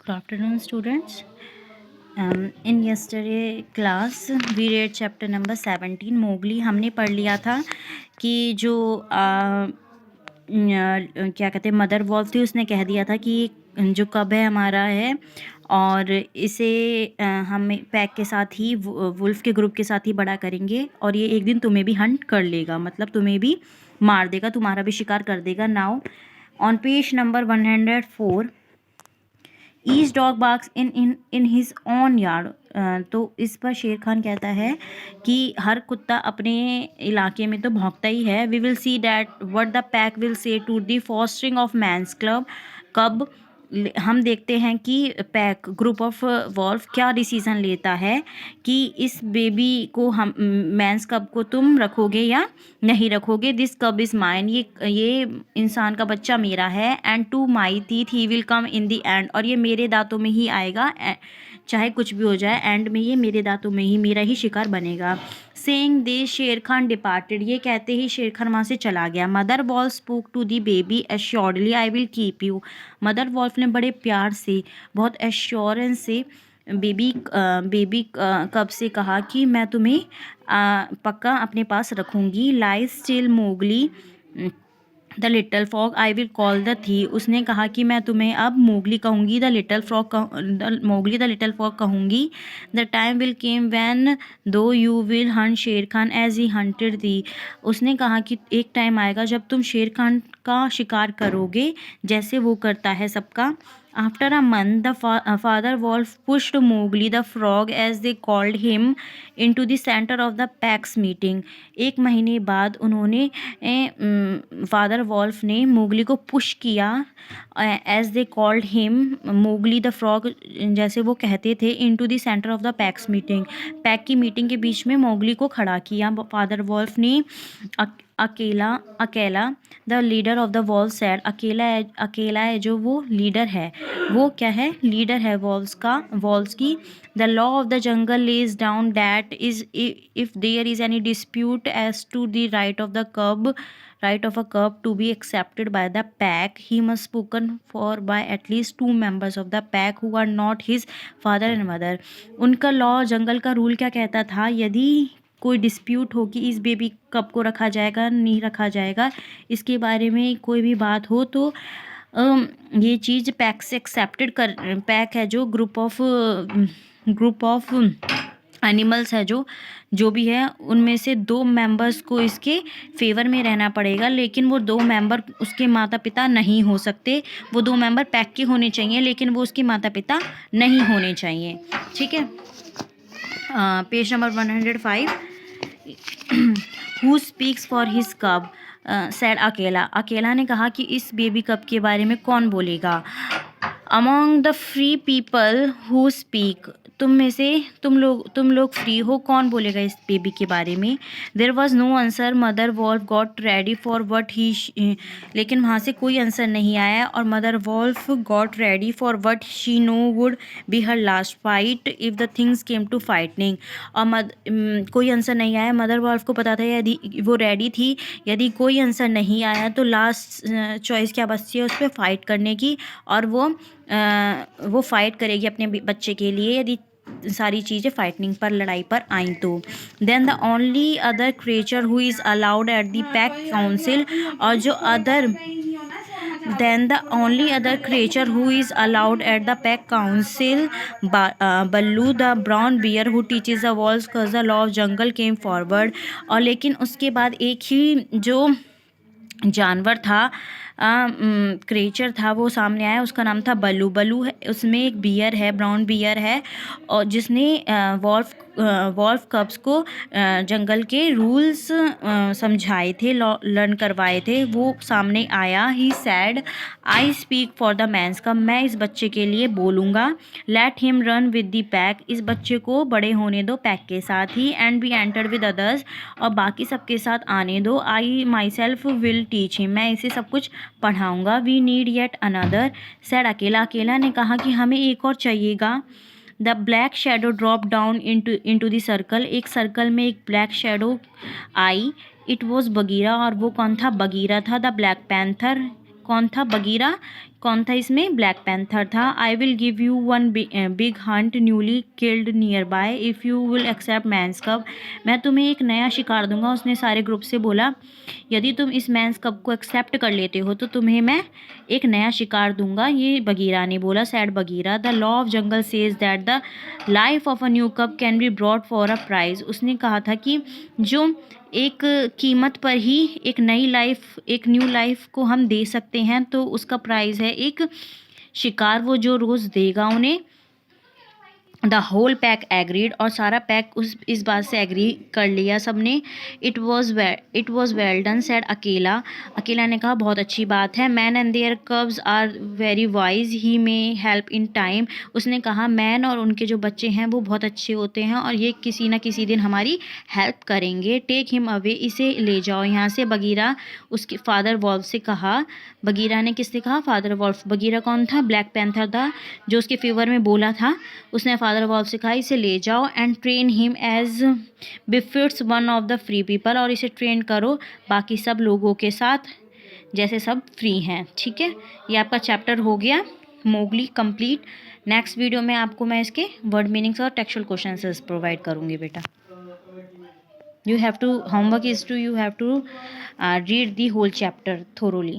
Good afternoon, students. In yesterday class we read chapter number 17 Mowgli. हमने पढ़ लिया था कि जो क्या कहते हैं मदर वॉल्फ थी, उसने कह दिया था कि जो कब है हमारा है और इसे हम पैक के साथ ही वुल्फ के ग्रुप के साथ ही बड़ा करेंगे और ये एक दिन तुम्हें भी हंट कर लेगा, मतलब तुम्हें भी मार देगा, तुम्हारा भी शिकार कर देगा। Now on page number 104 each dog barks in his own yard. तो इस पर शेर खान कहता है कि हर कुत्ता अपने इलाके में तो भौंकता ही है। We will see that what the pack will say to the fostering of man's club. कब हम देखते हैं कि पैक ग्रुप ऑफ वॉल्फ क्या डिसीजन लेता है कि इस बेबी को हम मैंस कब को तुम रखोगे या नहीं रखोगे। दिस कब इज़ माइन, ये इंसान का बच्चा मेरा है। And to my teeth he will come in the end, और ये मेरे दांतों में ही आएगा, चाहे कुछ भी हो जाए, एंड में ये मेरे दांतों में ही मेरा ही शिकार बनेगा। सेइंग दिस शेर खान डिपार्टेड, ये कहते ही शेर खान वहाँ से चला गया। Mother wolf spoke to the baby assuredly I will keep you. Mother wolf ने बड़े प्यार से, बहुत एश्योरेंस से बेबी कब से कहा कि मैं तुम्हें पक्का अपने पास रखूँगी। Lie still Mowgli the little frog I will call the thee. उसने कहा कि मैं तुम्हें अब मोगली कहूँगी, मोगली द लिटल फ्रॉग कहूँगी। The time will came when thou you will hunt Shere Khan as he hunted थी। उसने कहा कि एक टाइम आएगा जब तुम शेर खान का शिकार करोगे जैसे वो करता है सबका। After a month, the father wolf pushed Mowgli the frog, as they called him, into the center of the pack's meeting. एक महीने बाद उन्होंने फादर वॉल्फ ने मोगली को पुश किया, as they called him, Mowgli the frog जैसे वो कहते थे, into the centre of the pack's meeting. Pack की मीटिंग के बीच में मोगली को खड़ा किया फादर वॉल्फ ने। Akela the leader of the wolf said, Akela है जो वो लीडर है, वो क्या है, लीडर है वॉल्स की। The law of the jungle lays down that is if there is any dispute as to the right of a cub to be accepted by the pack, he must spoken for by at least 2 members of the pack who are not his father and mother। उनका law, जंगल का rule क्या कहता था, यदि कोई dispute हो कि इस बेबी कब को रखा जाएगा नहीं रखा जाएगा, इसके बारे में कोई भी बात हो तो ये चीज़ पैक से एक्सेप्टेड कर, पैक है जो ग्रुप ऑफ एनिमल्स है जो भी है, उनमें से 2 मेंबर्स को इसके फेवर में रहना पड़ेगा, लेकिन वो 2 मेंबर उसके माता पिता नहीं हो सकते। वो 2 मेंबर पैक के होने चाहिए लेकिन वो उसके माता पिता नहीं होने चाहिए। ठीक है, page number 105। Who speaks for his कब, सैड अकेला ने कहा कि इस बेबी कब के बारे में कौन बोलेगा। Among the free people who speak, तुम में से तुम लोग फ्री हो, कौन बोलेगा इस बेबी के बारे में। There was no answer, mother wolf got ready for what he, लेकिन वहाँ से कोई आंसर नहीं आया और mother wolf got ready for what she knew would be her last fight if the things came to fighting. और कोई answer नहीं आया, मदर वॉल्फ को पता था, यदि वो रेडी थी, यदि कोई आंसर नहीं आया तो लास्ट चॉइस क्या बचती है उस पर फाइट करने की, और वो फाइट करेगी अपने बच्चे के लिए यदि सारी चीज़ें फाइटिंग पर, लड़ाई पर आई तो। Then the only other creature who is allowed at the pack council, और जो then the only other creature who is allowed at the pack council, Ballu the brown bear who teaches the wolves the law of jungle came forward। और लेकिन उसके बाद एक ही जो जानवर था, क्रिएचर था, वो सामने आया, उसका नाम था बल्लू है, उसमें एक बियर है, ब्राउन बियर है, और जिसने वॉल्फ कब्स को जंगल के रूल्स समझाए थे, लर्न करवाए थे। वो सामने आया। He said I speak for the man's cub, मैं इस बच्चे के लिए बोलूँगा। Let him run with the pack, इस बच्चे को बड़े होने दो पैक के साथ ही। And be enter with others, और बाकी सबके साथ आने दो। I myself will teach him, मैं इसे सब कुछ पढ़ाऊँगा। We need yet another, said Akela ने कहा कि हमें एक और चाहिएगा। The black shadow drop down into the circle, एक सर्कल में एक black shadow I. It was Bagheera, और वो कौन था, बगीरा था। द ब्लैक पैंथर, कौन था, बगीरा। कौन था इसमें? ब्लैक पैंथर था। I will give you one big hunt newly killed nearby if you will accept man's cub. मैं तुम्हें एक नया शिकार दूंगा, उसने सारे ग्रुप से बोला, यदि तुम इस मैंस कब को एक्सेप्ट कर लेते हो तो तुम्हें मैं एक नया शिकार दूंगा। ये बगीरा ने बोला, said Bagheera. The law of jungle says that the life of a new cub can be brought for a price. उसने कहा था कि जो एक कीमत पर ही एक नई लाइफ, एक न्यू लाइफ को हम दे सकते हैं, तो उसका प्राइज़ है एक शिकार, वो जो रोज़ देगा उन्हें। द होल पैक एग्रीड, और सारा पैक इस बात से एग्री कर लिया सबने। It was well done said Akela. Akela ने कहा बहुत अच्छी बात है। Man and their cubs are very wise he may help in time. उसने कहा मैन और उनके जो बच्चे हैं वो बहुत अच्छे होते हैं और ये किसी न किसी दिन हमारी हेल्प करेंगे। टेक हिम अवे, इसे ले जाओ यहाँ से। बगीरा उसके फादर वॉल्फ से कहा। बगीरा ने किससे कहा? Father wolf. बगीरा कौन था? ब्लैक पैंथर था जो उसके फेवर में बोला था। उसने फादर वॉल्फ से कहा इसे ले जाओ and train him as befits one of the free people, और इसे ट्रेन करो बाकी सब लोगों के साथ जैसे सब फ्री हैं। ठीक है, ये आपका चैप्टर हो गया मोगली कंप्लीट। नेक्स्ट वीडियो में आपको मैं इसके वर्ड मीनिंग्स और टेक्सचुअल क्वेश्चंस प्रोवाइड करूँगी बेटा। You have to, homework is to, you have to read the whole chapter thoroughly.